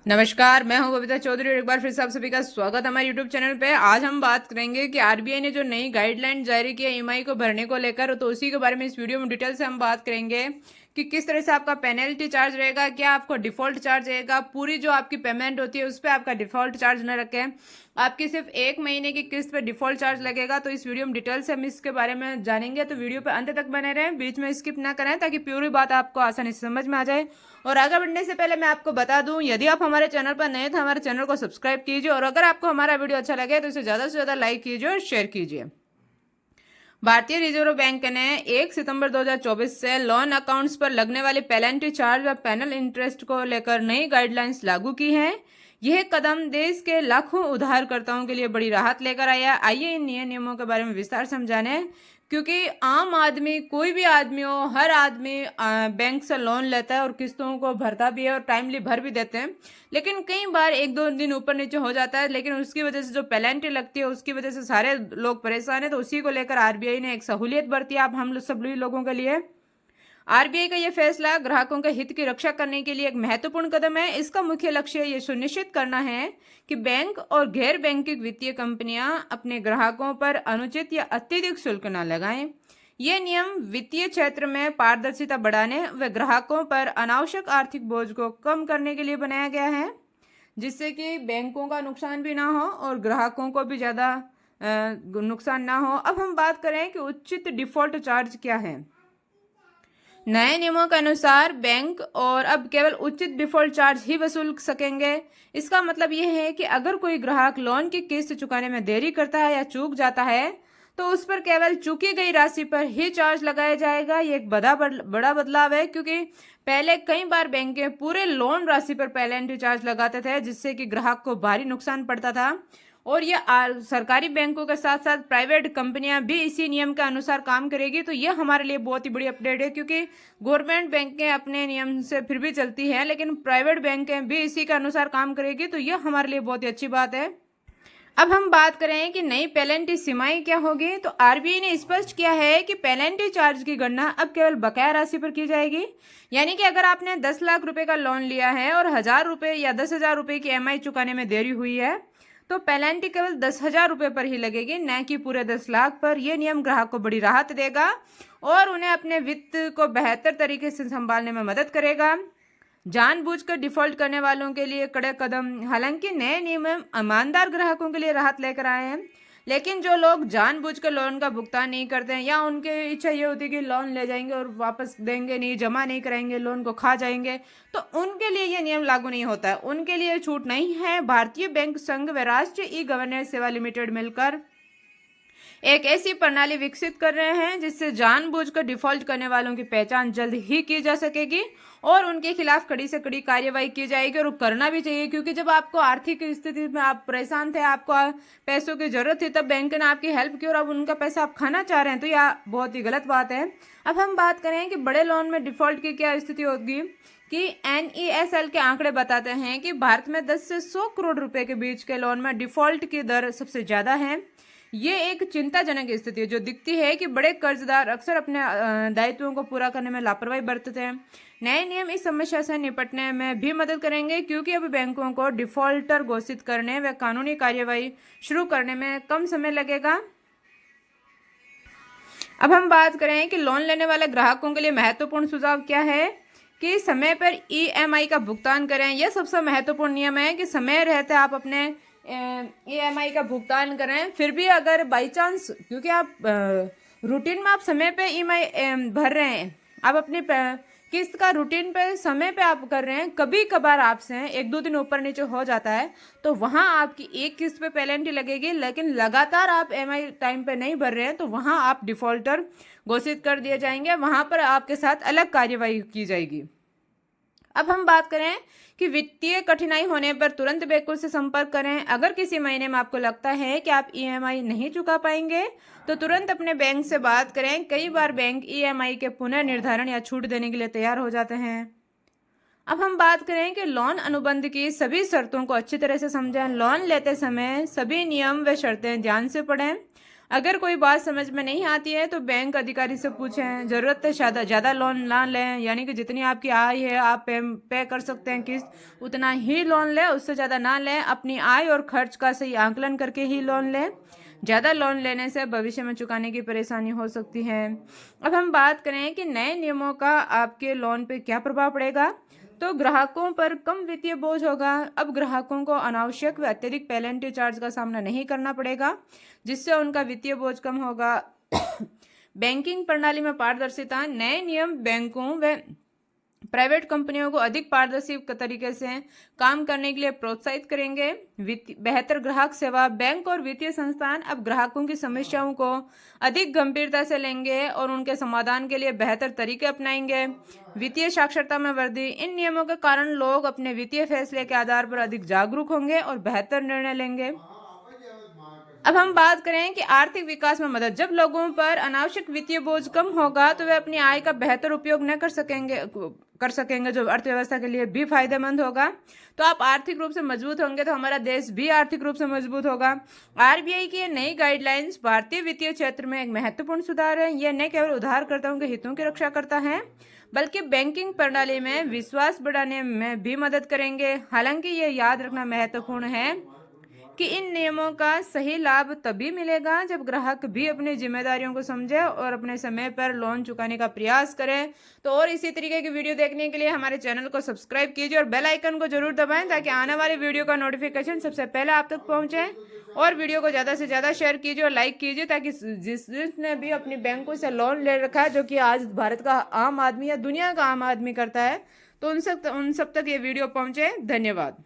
नमस्कार, मैं हूं बबीता चौधरी और एक बार फिर से आप सभी का स्वागत है हमारे यूट्यूब चैनल पे। आज हम बात करेंगे कि आरबीआई ने जो नई गाइडलाइन जारी की है ईएमआई को भरने को लेकर, तो उसी के बारे में इस वीडियो में डिटेल से हम बात करेंगे कि किस तरह से आपका पेनल्टी चार्ज रहेगा, क्या आपको डिफॉल्ट चार्ज रहेगा, पूरी जो आपकी पेमेंट होती है उस पर आपका डिफॉल्ट चार्ज न रखें, आपकी सिर्फ 1 महीने की किस्त पे डिफॉल्ट चार्ज लगेगा। तो इस वीडियो में डिटेल से हम इसके बारे में जानेंगे, तो वीडियो पे अंत तक बने रहें, बीच में स्किप ना करें ताकि पूरी बात आपको आसानी से समझ में आ जाए। और आगे बढ़ने से पहले मैं आपको बता दूं, यदि आप हमारे चैनल पर नए तो हमारे चैनल को सब्सक्राइब कीजिए और अगर आपको हमारा वीडियो अच्छा लगे तो इसे ज़्यादा से ज़्यादा लाइक कीजिए और शेयर कीजिए। भारतीय रिजर्व बैंक ने 1 सितंबर 2024 से लोन अकाउंट्स पर लगने वाली पेनल्टी चार्ज और पैनल इंटरेस्ट को लेकर नई गाइडलाइंस लागू की हैं। यह कदम देश के लाखों उधारकर्ताओं के लिए बड़ी राहत लेकर आया। आइए इन नए नियमों के बारे में विस्तार समझाने, क्योंकि आम आदमी, कोई भी आदमी हो, हर आदमी बैंक से लोन लेता है और किस्तों को भरता भी है और टाइमली भर भी देते हैं, लेकिन कई बार 1-2 दिन ऊपर नीचे हो जाता है, लेकिन उसकी वजह से जो पेनल्टी लगती है उसकी वजह से सारे लोग परेशान है। तो उसी को लेकर आरबीआई ने एक सहूलियत बरती है आप हम सभी लोगों के लिए। आरबीआई का यह फैसला ग्राहकों के हित की रक्षा करने के लिए एक महत्वपूर्ण कदम है। इसका मुख्य लक्ष्य यह सुनिश्चित करना है कि बैंक और गैर बैंकिंग वित्तीय कंपनियां अपने ग्राहकों पर अनुचित या अत्यधिक शुल्क न लगाएं। यह नियम वित्तीय क्षेत्र में पारदर्शिता बढ़ाने व ग्राहकों पर अनावश्यक आर्थिक बोझ को कम करने के लिए बनाया गया है, जिससे कि बैंकों का नुकसान भी ना हो और ग्राहकों को भी ज़्यादा नुकसान ना हो। अब हम बात करें कि उचित डिफॉल्ट चार्ज क्या है। नए नियमों के अनुसार बैंक और अब केवल उचित डिफॉल्ट चार्ज ही वसूल सकेंगे। इसका मतलब यह है कि अगर कोई ग्राहक लोन की किस्त चुकाने में देरी करता है या चूक जाता है तो उस पर केवल चुकी गई राशि पर ही चार्ज लगाया जाएगा। ये एक बड़ा बदलाव है, क्योंकि पहले कई बार बैंकें पूरे लोन राशि पर पेनल्टी चार्ज लगाते थे, जिससे कि ग्राहक को भारी नुकसान पड़ता था। और ये सरकारी बैंकों के साथ साथ प्राइवेट कंपनियां भी इसी नियम के अनुसार काम करेगी। तो ये हमारे लिए बहुत ही बड़ी अपडेट है, क्योंकि गवर्नमेंट बैंकें अपने नियम से फिर भी चलती हैं, लेकिन प्राइवेट बैंकें भी इसी के अनुसार काम करेगी। तो ये हमारे लिए बहुत ही अच्छी बात है। अब हम बात करें कि नई पेनल्टी सीमाएं क्या होगी, तो आरबीआई ने स्पष्ट किया है कि पेनल्टी चार्ज की गणना अब केवल बकाया राशि पर की जाएगी। यानी कि अगर आपने 10 लाख रुपए का लोन लिया है और 1,000 रुपए या 10,000 रुपए की ईएमआई चुकाने में देरी हुई है, तो पेनल्टी केवल 10,000 रुपए पर ही लगेगी, न कि पूरे 10 लाख पर। यह नियम ग्राहक को बड़ी राहत देगा और उन्हें अपने वित्त को बेहतर तरीके से संभालने में मदद करेगा। जानबूझकर डिफॉल्ट करने वालों के लिए कड़े कदम। हालांकि नए नियम ईमानदार ग्राहकों के लिए राहत लेकर आए हैं, लेकिन जो लोग जानबूझकर लोन का भुगतान नहीं करते हैं या उनकी इच्छा ये होती है कि लोन ले जाएंगे और वापस देंगे नहीं, जमा नहीं कराएंगे, लोन को खा जाएंगे, तो उनके लिए ये नियम लागू नहीं होता है, उनके लिए छूट नहीं है। भारतीय बैंक संघ व राष्ट्रीय ई गवर्नेंस सेवा लिमिटेड मिलकर एक ऐसी प्रणाली विकसित कर रहे हैं जिससे जानबूझकर डिफॉल्ट करने वालों की पहचान जल्द ही की जा सकेगी और उनके खिलाफ कड़ी से कड़ी कार्यवाही की जाएगी। और करना भी चाहिए, क्योंकि जब आपको आर्थिक स्थिति में आप परेशान थे, आपको पैसों की जरूरत थी, तब बैंक ने आपकी हेल्प की और अब उनका पैसा आप खाना चाह रहे हैं, तो यह बहुत ही गलत बात है। अब हम बात करें कि बड़े लोन में डिफॉल्ट की क्या स्थिति होगी, कि NESL के आंकड़े बताते हैं कि भारत में 10 से 100 करोड़ रुपए के बीच के लोन में डिफॉल्ट की दर सबसे ज्यादा है। ये एक चिंताजनक स्थिति है जो दिखती है कि बड़े कर्जदार अक्सर अपने दायित्वों को पूरा करने में लापरवाही बरतते हैं। नए नियम इस समस्या से निपटने में भी मदद करेंगे, क्योंकि अब बैंकों को डिफॉल्टर घोषित करने व कानूनी कार्यवाही शुरू करने में कम समय लगेगा। अब हम बात करें कि लोन लेने वाले ग्राहकों के लिए महत्वपूर्ण सुझाव क्या है, कि समय पर ईएमआई का भुगतान करें। यह सबसे महत्वपूर्ण नियम है कि समय रहते आप अपने ईएमआई का भुगतान करें। फिर भी अगर बाई चांस, क्योंकि आप रूटीन में आप समय पे ईएमआई भर रहे हैं, आप अपनी किस्त का रूटीन पे समय पे आप कर रहे हैं, कभी कभार आपसे 1-2 दिन ऊपर नीचे हो जाता है, तो वहां आपकी एक किस्त पे पेनल्टी लगेगी। लेकिन लगातार आप ईएमआई टाइम पे नहीं भर रहे हैं, तो वहां आप डिफॉल्टर घोषित कर दिए जाएंगे, वहां पर आपके साथ अलग कार्यवाही की जाएगी। अब हम बात करें कि वित्तीय कठिनाई होने पर तुरंत बैंकों से संपर्क करें। अगर किसी महीने में आपको लगता है कि आप ईएमआई नहीं चुका पाएंगे, तो तुरंत अपने बैंक से बात करें। कई बार बैंक ईएमआई के पुनर्निर्धारण या छूट देने के लिए तैयार हो जाते हैं। अब हम बात करें कि लोन अनुबंध की सभी शर्तों को अच्छी तरह से समझें। लोन लेते समय सभी नियम व शर्तें ध्यान से पढ़ें। अगर कोई बात समझ में नहीं आती है तो बैंक अधिकारी से पूछें। ज़रूरत है ज़्यादा लोन ना लें, यानी कि जितनी आपकी आय है आप पे कर सकते हैं किस्त, उतना ही लोन लें, उससे ज़्यादा ना लें। अपनी आय और खर्च का सही आंकलन करके ही लोन लें। ज़्यादा लोन लेने से भविष्य में चुकाने की परेशानी हो सकती है। अब हम बात करें कि नए नियमों का आपके लोन पे क्या प्रभाव पड़ेगा, तो ग्राहकों पर कम वित्तीय बोझ होगा। अब ग्राहकों को अनावश्यक व अत्यधिक पेनल्टी चार्ज का सामना नहीं करना पड़ेगा, जिससे उनका वित्तीय बोझ कम होगा। बैंकिंग प्रणाली में पारदर्शिता। नए नियम बैंकों व प्राइवेट कंपनियों को अधिक पारदर्शी तरीके से काम करने के लिए प्रोत्साहित करेंगे। बेहतर ग्राहक सेवा। बैंक और वित्तीय संस्थान अब ग्राहकों की समस्याओं को अधिक गंभीरता से लेंगे और उनके समाधान के लिए बेहतर तरीके अपनाएंगे। वित्तीय साक्षरता में वृद्धि। इन नियमों के कारण लोग अपने वित्तीय फैसले के आधार पर अधिक जागरूक होंगे और बेहतर निर्णय लेंगे। अब हम बात करें कि आर्थिक विकास में मदद। जब लोगों पर अनावश्यक वित्तीय बोझ कम होगा तो वे अपनी आय का बेहतर उपयोग न कर सकेंगे, जो अर्थव्यवस्था के लिए भी फायदेमंद होगा। तो आप आर्थिक रूप से मजबूत होंगे तो हमारा देश भी आर्थिक रूप से मजबूत होगा। आरबीआई की नई गाइडलाइंस भारतीय वित्तीय क्षेत्र में एक महत्वपूर्ण सुधार है। यह न केवल उधारकर्ताओं के हितों की रक्षा करता है, बल्कि बैंकिंग प्रणाली में विश्वास बढ़ाने में भी मदद करेंगे। हालांकि यह याद रखना महत्वपूर्ण है कि इन नियमों का सही लाभ तभी मिलेगा जब ग्राहक भी अपनी जिम्मेदारियों को समझे और अपने समय पर लोन चुकाने का प्रयास करे। तो और इसी तरीके की वीडियो देखने के लिए हमारे चैनल को सब्सक्राइब कीजिए और बेल आइकन को जरूर दबाएं, ताकि आने वाली वीडियो का नोटिफिकेशन सबसे पहले आप तक पहुंचे। और वीडियो को ज़्यादा से ज़्यादा शेयर कीजिए और लाइक कीजिए, ताकि जिसने भी अपनी बैंकों से लोन ले रखा है, जो कि आज भारत का आम आदमी या दुनिया का आम आदमी करता है, तो उन सब तक ये वीडियो पहुंचे। धन्यवाद।